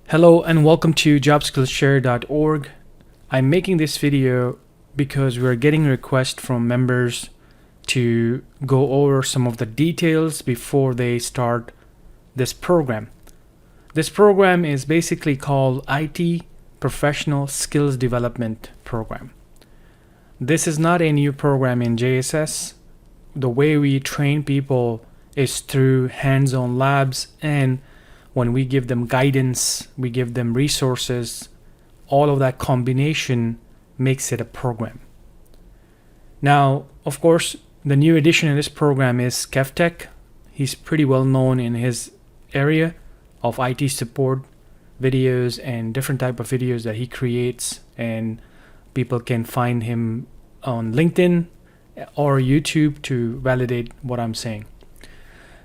Hello and welcome to jobskillshare.org. I'm making this video because we're getting requests from members to go over some of the details before they start this program. This program is basically called IT Professional Skills Development Program. This is not a new program in JSS. The way we train people is through hands-on labs, and when we give them guidance, we give them resources, all of that combination makes it a program. Now, of course, the new addition in this program is Kevtech. He's pretty well known in his area of IT support videos and different type of videos that he creates, and people can find him on LinkedIn or YouTube to validate what I'm saying.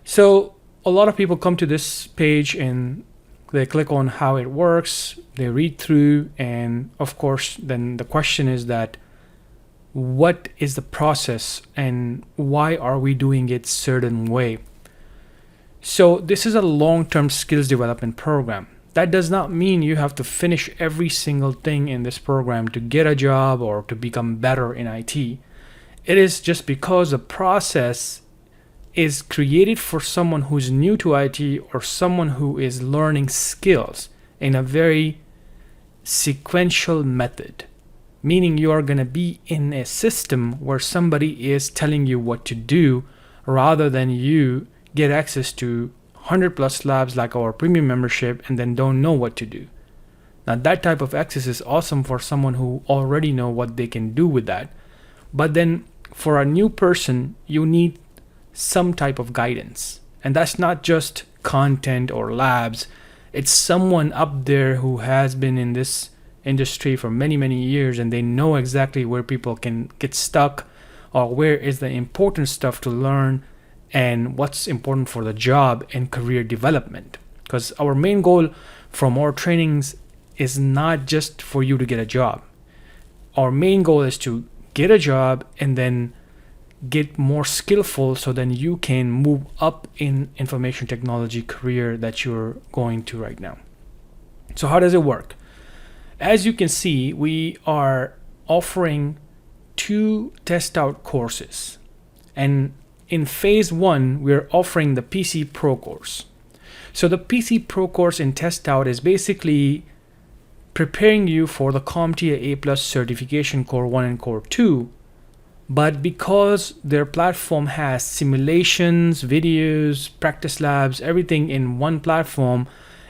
So a lot of people come to this page and they click on how it works, they read through, and of course then the question is that what is the process and why are we doing it certain way? So this is a long-term skills development program. That does not mean you have to finish every single thing in this program to get a job or to become better in IT. It is just because the process is created for someone who's new to IT or someone who is learning skills in a very sequential method, meaning you are going to be in a system where somebody is telling you what to do rather than you get access to 100 plus labs like our premium membership and then don't know what to do. Now that type of access is awesome for someone who already know what they can do with that, but then for a new person you need some type of guidance, and that's not just content or labs. It's someone up there who has been in this industry for many years and they know exactly where people can get stuck or where is the important stuff to learn and what's important for the job and career development, because our main goal from our trainings is not just for you to get a job. Our main goal is to get a job and then get more skillful so then you can move up in information technology career that you're going to right now. So how does it work? As you can see, we are offering 2 test out courses, and in phase 1 we're offering the PC Pro course. So the PC Pro course in test out is basically preparing you for the CompTIA A+ certification core 1 and core 2. But because their platform has simulations, videos, practice labs, everything in one platform,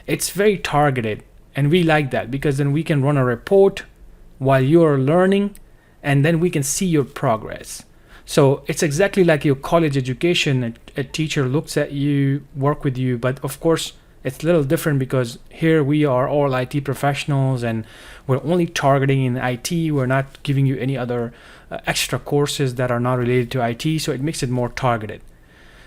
it's very targeted. And we like that because then we can run a report while you're learning and then we can see your progress. So it's exactly like your college education. A teacher looks at you, work with you, but of course it's a little different because here we are all IT professionals and we're only targeting in IT. We're not giving you any other extra courses that are not related to IT, so it makes it more targeted.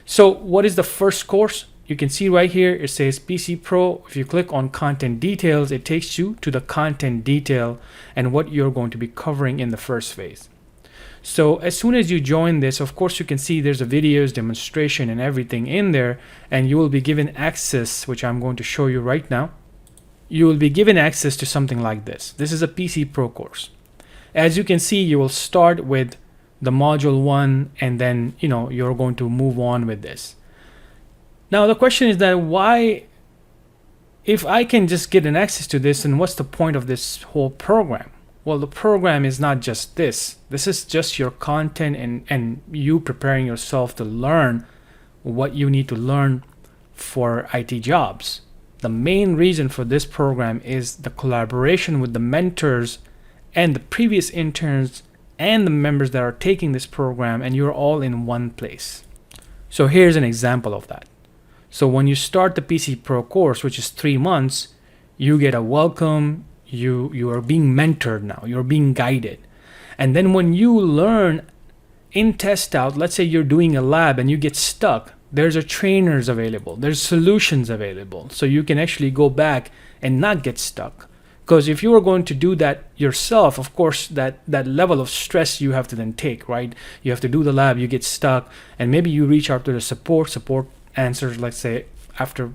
So what is the first course? You can see right here it says PC Pro. If you click on content details, it takes you to the content detail and what you're going to be covering in the first phase. So as soon as you join this, of course you can see there's a videos, demonstration and everything in there, and you will be given access, which I'm going to show you right now. You will be given access to something like this. This is a PC Pro course. As you can see, you will start with the module 1 and then you're going to move on with this. Now the question is that why, if I can just get an access to this, and what's the point of this whole program? Well, the program is not just this. This is just your content and you preparing yourself to learn what you need to learn for IT jobs. The main reason for this program is the collaboration with the mentors and the previous interns and the members that are taking this program, and you're all in one place. So here's an example of that. So when you start the PC Pro course, which is 3 months, you get a welcome. You are being mentored now. You're being guided. And then when you learn in test out, let's say you're doing a lab and you get stuck, there's a trainers available. There's solutions available. So you can actually go back and not get stuck. Because if you are going to do that yourself, of course, that level of stress you have to then take, right? You have to do the lab, you get stuck, and maybe you reach out to the support answers, let's say, after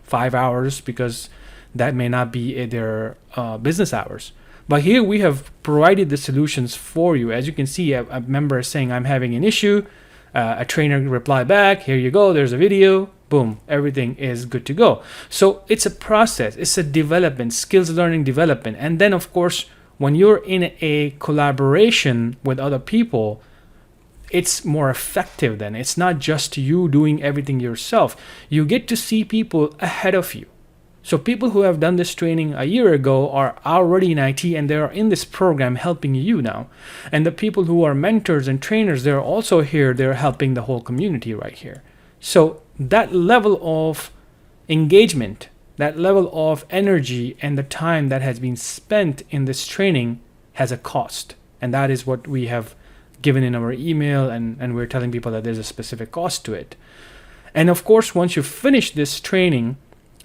5 hours because that may not be their business hours. But here we have provided the solutions for you. As you can see, a member is saying, I'm having an issue. A trainer reply back, here you go, there's a video, boom, everything is good to go. So it's a process, it's a development, skills learning development. And then of course, when you're in a collaboration with other people, it's more effective then. It's not just you doing everything yourself. You get to see people ahead of you. So people who have done this training a year ago are already in IT and they're in this program helping you now. And the people who are mentors and trainers, they're also here. They're helping the whole community right here. So that level of engagement, that level of energy and the time that has been spent in this training has a cost. And that is what we have given in our email, and we're telling people that there's a specific cost to it. And of course, once you finish this training,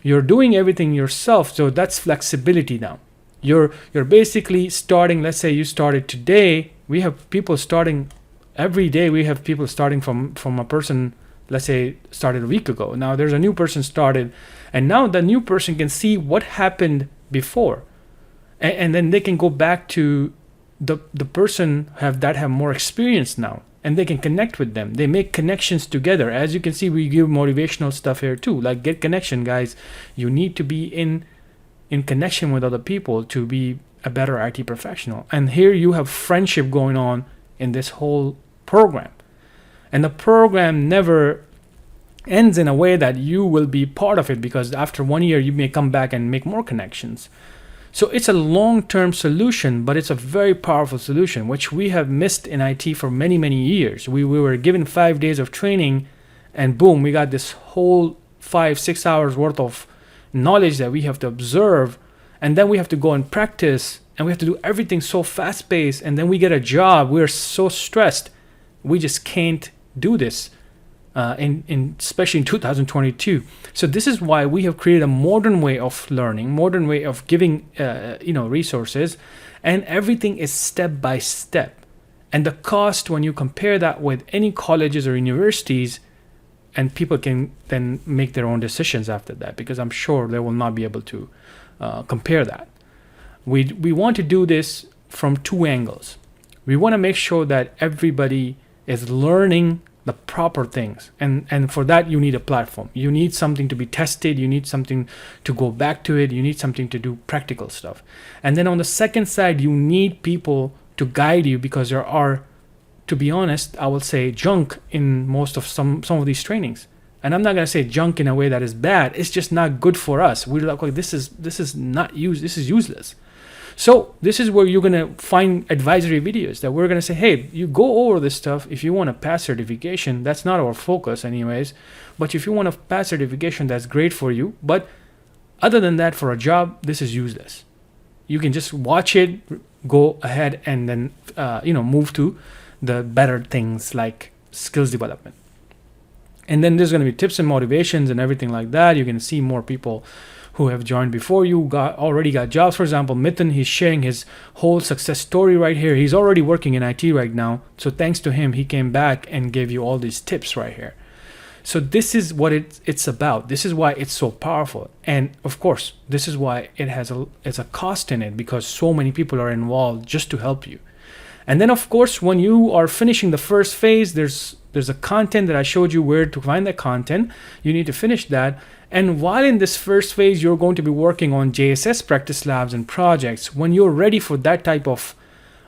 you're doing everything yourself, so that's flexibility now. You're basically starting, let's say you started today, we have people starting every day. We have people starting from a person, let's say, started a week ago. Now there's a new person started, and now the new person can see what happened before. And then they can go back to the person that have more experience now, and they can connect with them. They make connections together. As you can see, we give motivational stuff here too, like get connection, guys. You need to be in connection with other people to be a better IT professional. And here you have friendship going on in this whole program. And the program never ends in a way that you will be part of it, because after 1 year you may come back and make more connections. So it's a long-term solution, but it's a very powerful solution, which we have missed in IT for many, many years. We were given 5 days of training, and boom, we got this whole 5-6 hours worth of knowledge that we have to observe, and then we have to go and practice, and we have to do everything so fast-paced, and then we get a job. We're so stressed. We just can't do this. Especially in 2022. So this is why we have created a modern way of learning, modern way of giving resources, and everything is step by step. And the cost, when you compare that with any colleges or universities, and people can then make their own decisions after that, because I'm sure they will not be able to compare that. We want to do this from two angles. We want to make sure that everybody is learning the proper things, and for that you need a platform. You need something to be tested, you need something to go back to it, you need something to do practical stuff. And then on the second side, you need people to guide you, because there are, to be honest, I will say junk in most of some of these trainings. And I'm not going to say junk in a way that is bad, it's just not good for us. We're like, okay, this is not used, this is useless. So this is where you're going to find advisory videos that we're going to say, hey, you go over this stuff. If you want to pass certification, that's not our focus anyways. But if you want to pass certification, that's great for you. But other than that, for a job, this is useless. You can just watch it, go ahead, and then move to the better things like skills development. And then there's going to be tips and motivations and everything like that. You're going to see more people who have joined before you already got jobs. For example, Mithun, he's sharing his whole success story right here. He's already working in IT right now. So thanks to him, he came back and gave you all these tips right here. So this is what it's about. This is why it's so powerful. And of course, this is why it has a cost in it, because so many people are involved just to help you. And then of course, when you are finishing the first phase, there's a content that I showed you where to find that content. You need to finish that. And while in this first phase, you're going to be working on JSS practice labs and projects. When you're ready for that type of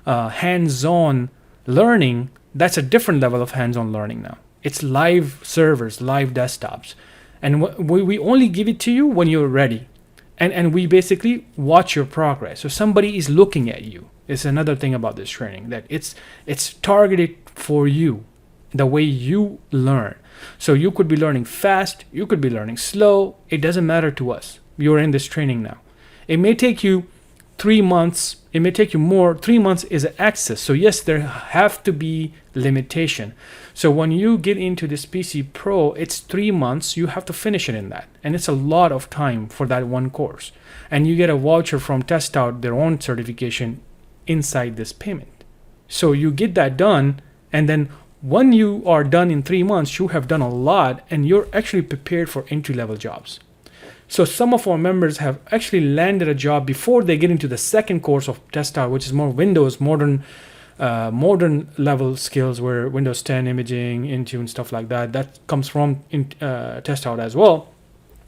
hands-on learning, that's a different level of hands-on learning now. It's live servers, live desktops. And we only give it to you when you're ready. And we basically watch your progress. So somebody is looking at you. It's another thing about this training, that it's targeted for you, the way you learn. So you could be learning fast, you could be learning slow. It doesn't matter to us. You're in this training now. It may take you 3 months. It may take you more. 3 months is access. So yes, there have to be limitation. So when you get into this PC Pro, it's 3 months. You have to finish it in that. And it's a lot of time for that one course. And you get a voucher from Test Out, their own certification, inside this payment. So you get that done, and then when you are done in 3 months, you have done a lot, and you're actually prepared for entry-level jobs. So some of our members have actually landed a job before they get into the second course of Test Out, which is more Windows modern level skills, where Windows 10 imaging, Intune, stuff like that. That comes from Test Out as well.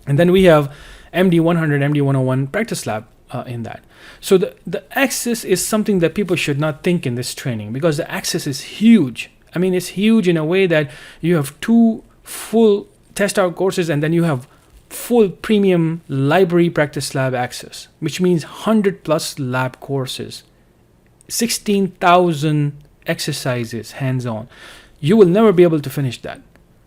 And then we have MD100, MD101 Practice Lab in that. So the access is something that people should not think in this training, because the access is huge. I mean, it's huge in a way that you have 2 full Test Out courses, and then you have full premium library Practice Lab access, which means 100 plus lab courses, 16,000 exercises hands-on. You will never be able to finish that.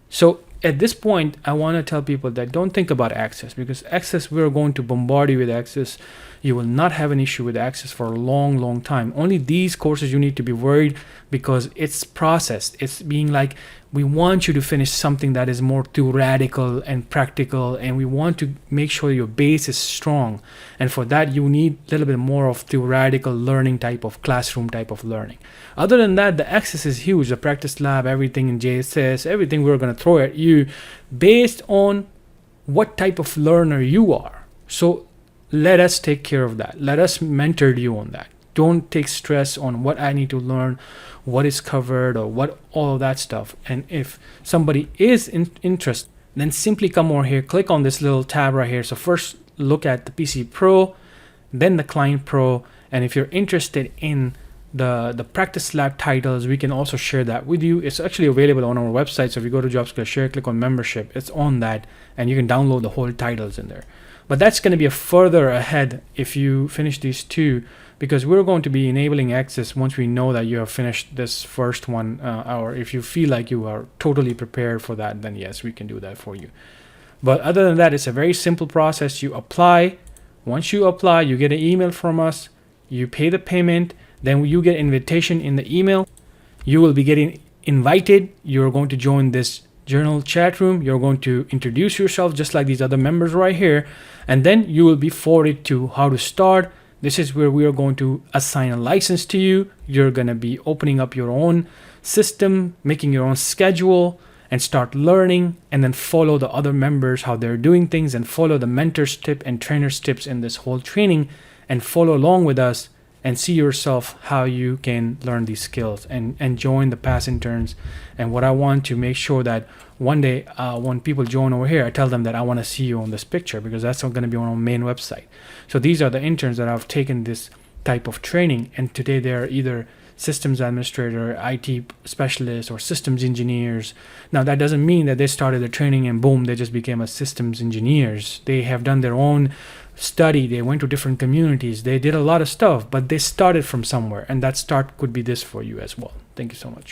So at this point, I want to tell people that don't think about access, because access, we're going to bombard you with access. You will not have an issue with access for a long, long time. Only these courses you need to be worried, because it's processed. It's being like, we want you to finish something that is more theoretical and practical, and we want to make sure your base is strong. And for that, you need a little bit more of theoretical learning type of classroom type of learning. Other than that, the access is huge. The Practice Lab, everything in JSS, everything we're going to throw at you based on what type of learner you are. So let us take care of that. Let us mentor you on that. Don't take stress on what I need to learn, what is covered, or what all of that stuff. And if somebody is interested, then simply come over here, click on this little tab right here. So first look at the PC Pro, then the Client Pro. And if you're interested in the Practice Lab titles, we can also share that with you. It's actually available on our website. So if you go to JobSkills Share, click on membership, it's on that, and you can download the whole titles in there. But that's going to be a further ahead if you finish these 2, because we're going to be enabling access once we know that you have finished this first one, or if you feel like you are totally prepared for that, then yes, we can do that for you. But other than that, it's a very simple process. You apply. Once you apply, you get an email from us, you pay the payment, then you get invitation in the email. You will be getting invited. You're going to join this journal chat room. You're going to introduce yourself just like these other members right here, and then you will be forwarded to how to start. This is where we are going to assign a license to you. You're going to be opening up your own system, making your own schedule, and start learning, and then follow the other members how they're doing things, and follow the mentor's tip and trainer's tips in this whole training, and follow along with us and see yourself how you can learn these skills and join the past interns. And what I want to make sure that one day when people join over here, I tell them that I want to see you on this picture, because that's going to be on our main website. So these are the interns that have taken this type of training, and today they're either systems administrator, IT specialist, or systems engineers. Now that doesn't mean that they started the training and boom, they just became a systems engineers. They have done their own study, they went to different communities, they did a lot of stuff, but they started from somewhere, and that start could be this for you as well. Thank you so much.